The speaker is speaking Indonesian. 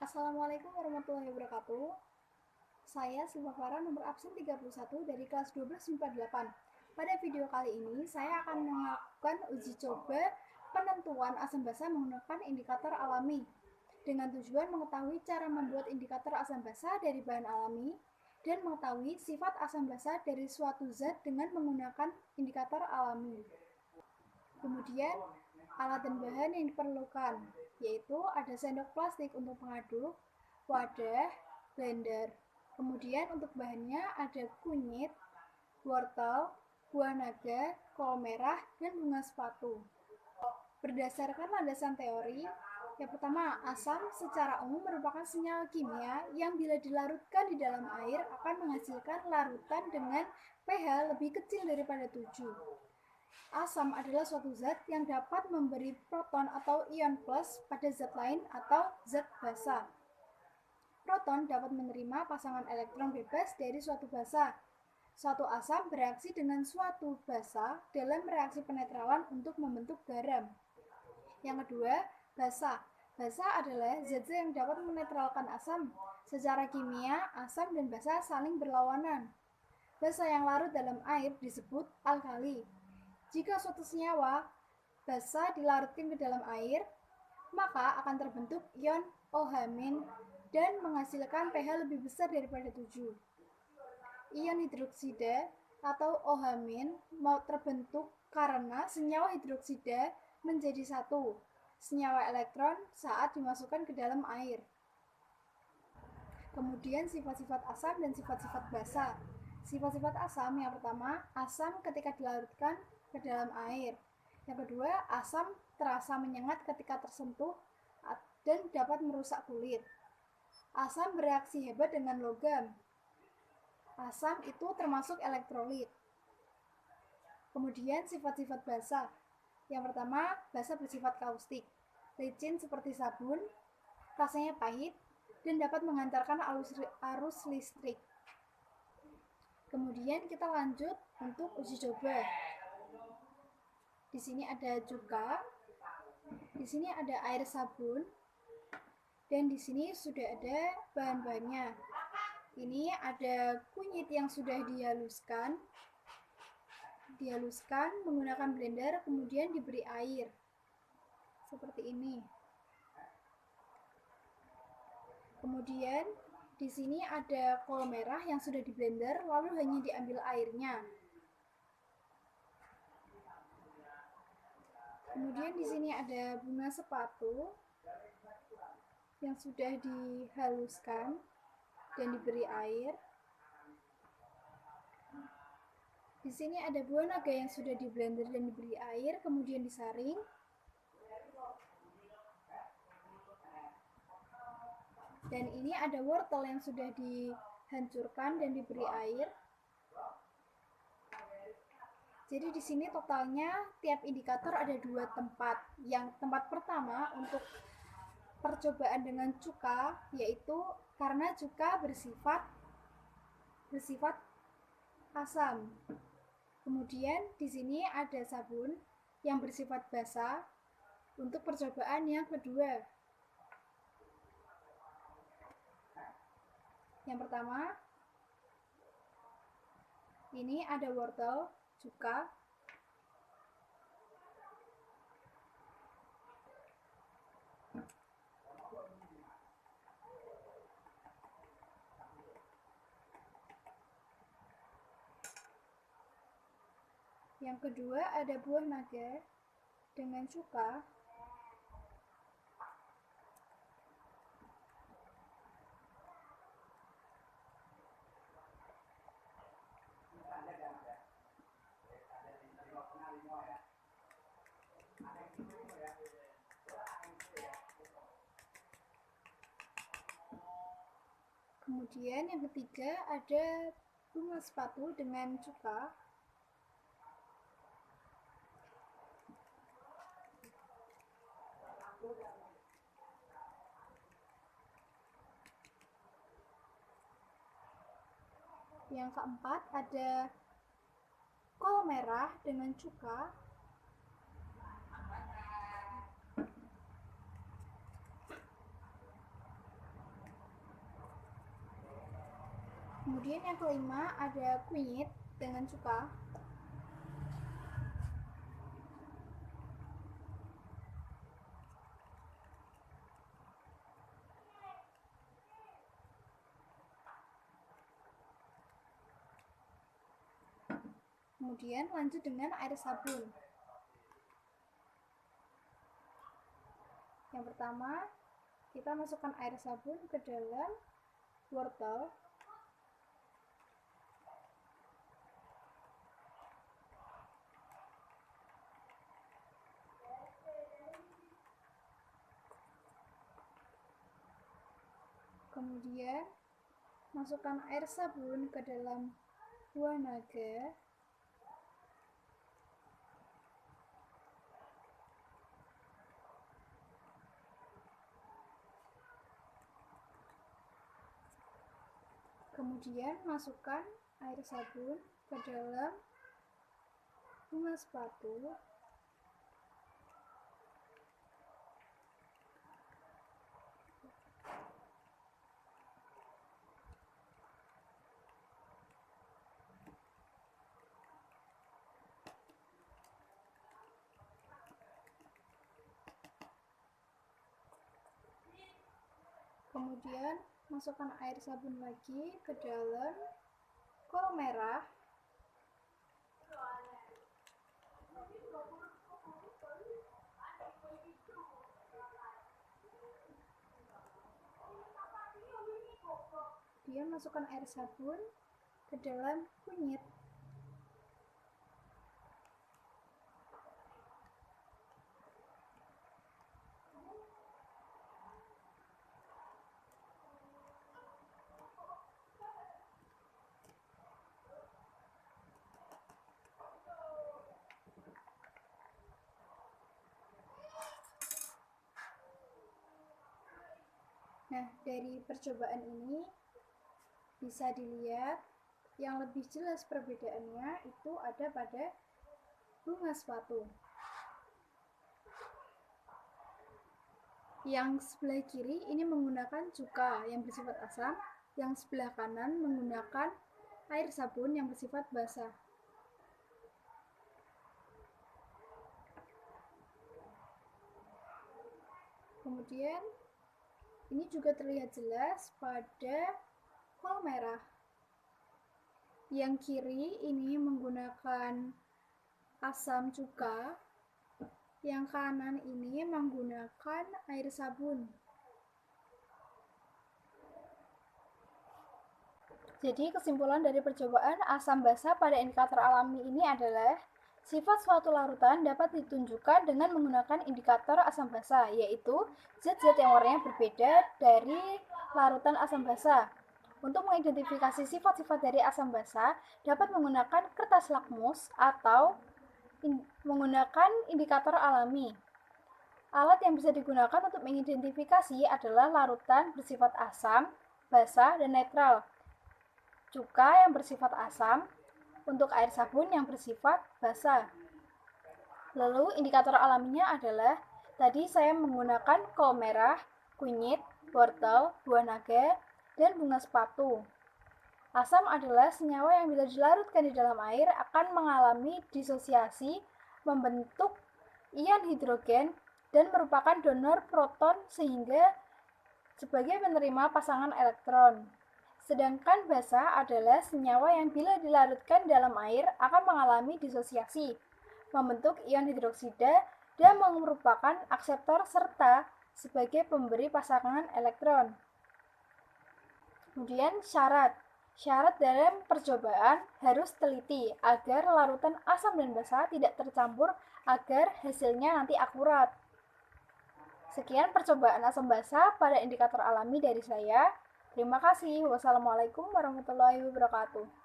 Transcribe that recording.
Assalamualaikum warahmatullahi wabarakatuh. Saya Silva Farah, nomor absen 31 dari kelas 12 MIPA 8. Pada video kali ini, saya akan melakukan uji coba penentuan asam basa menggunakan indikator alami dengan tujuan mengetahui cara membuat indikator asam basa dari bahan alami dan mengetahui sifat asam basa dari suatu zat dengan menggunakan indikator alami. Kemudian, alat dan bahan yang diperlukan, yaitu ada sendok plastik untuk pengaduk, wadah, blender. Kemudian untuk bahannya ada kunyit, wortel, buah naga, kol merah, dan bunga sepatu. Berdasarkan landasan teori, yang pertama, asam secara umum merupakan senyawa kimia yang bila dilarutkan di dalam air akan menghasilkan larutan dengan pH lebih kecil daripada 7. Asam adalah suatu zat yang dapat memberi proton atau ion plus pada zat lain atau zat basa. Proton dapat menerima pasangan elektron bebas dari suatu basa. Suatu asam bereaksi dengan suatu basa dalam reaksi penetralan untuk membentuk garam. Yang kedua, basa. Basa adalah zat-zat yang dapat menetralkan asam. Secara kimia, asam dan basa saling berlawanan. Basa yang larut dalam air disebut alkali. Jika suatu senyawa basa dilarutkan ke dalam air, maka akan terbentuk ion OH- dan menghasilkan pH lebih besar daripada 7. Ion hidroksida atau OH- mau terbentuk karena senyawa hidroksida menjadi satu senyawa elektron saat dimasukkan ke dalam air. Kemudian sifat-sifat asam dan sifat-sifat basa. Sifat-sifat asam yang pertama, asam ketika dilarutkan ke dalam air. Yang kedua, asam terasa menyengat ketika tersentuh dan dapat merusak kulit. Asam bereaksi hebat dengan logam. Asam itu termasuk elektrolit. Kemudian sifat-sifat basa. Yang pertama, basa bersifat kaustik. Licin seperti sabun, rasanya pahit, dan dapat menghantarkan arus listrik. Kemudian kita lanjut untuk uji coba. Di sini ada cuka, di sini ada air sabun, dan di sini sudah ada bahan-bahannya. Ini ada kunyit yang sudah dihaluskan menggunakan blender, kemudian diberi air seperti ini. Kemudian di sini ada kol merah yang sudah di blender lalu hanya diambil airnya. Kemudian di sini ada bunga sepatu yang sudah dihaluskan dan diberi air. Di sini ada buah naga yang sudah di blender dan diberi air, kemudian disaring. Dan ini ada wortel yang sudah dihancurkan dan diberi air. Jadi di sini totalnya tiap indikator ada 2 tempat. Yang tempat pertama untuk percobaan dengan cuka, yaitu karena cuka bersifat asam. Kemudian di sini ada sabun yang bersifat basa untuk percobaan yang kedua. Yang pertama, ini ada wortel, cuka. Yang kedua ada buah naga dengan cuka. Kemudian yang ketiga ada bunga sepatu dengan cuka. Yang keempat ada kol merah dengan cuka. Kemudian yang kelima ada kunyit dengan cuka. Kemudian lanjut dengan air sabun. Yang pertama, kita masukkan air sabun ke dalam wortel. Kemudian masukkan air sabun ke dalam buah naga. Kemudian masukkan air sabun ke dalam bunga sepatu. Kemudian masukkan air sabun lagi ke dalam kol merah. Kemudian masukkan air sabun ke dalam kunyit. Nah, dari percobaan ini bisa dilihat yang lebih jelas perbedaannya itu ada pada bunga sepatu. Yang sebelah kiri ini menggunakan cuka yang bersifat asam, yang sebelah kanan menggunakan air sabun yang bersifat basah. Kemudian ini juga terlihat jelas pada kol merah. Yang kiri ini menggunakan asam cuka, yang kanan ini menggunakan air sabun. Jadi kesimpulan dari percobaan asam basa pada indikator alami ini adalah sifat suatu larutan dapat ditunjukkan dengan menggunakan indikator asam basa, yaitu zat-zat yang warnanya berbeda dari larutan asam basa. Untuk mengidentifikasi sifat-sifat dari asam basa, dapat menggunakan kertas lakmus atau menggunakan indikator alami. Alat yang bisa digunakan untuk mengidentifikasi adalah larutan bersifat asam, basa, dan netral. Cuka yang bersifat asam, untuk air sabun yang bersifat basa. Lalu indikator alaminya adalah tadi saya menggunakan kol merah, kunyit, wortel, buah naga, dan bunga sepatu. Asam adalah senyawa yang bila dilarutkan di dalam air akan mengalami disosiasi, membentuk ion hidrogen, dan merupakan donor proton sehingga sebagai penerima pasangan elektron. Sedangkan basa adalah senyawa yang bila dilarutkan dalam air akan mengalami disosiasi, membentuk ion hidroksida, dan merupakan akseptor serta sebagai pemberi pasangan elektron. Kemudian syarat dalam percobaan harus teliti agar larutan asam dan basa tidak tercampur agar hasilnya nanti akurat. Sekian percobaan asam basa pada indikator alami dari saya. Terima kasih. Wassalamualaikum warahmatullahi wabarakatuh.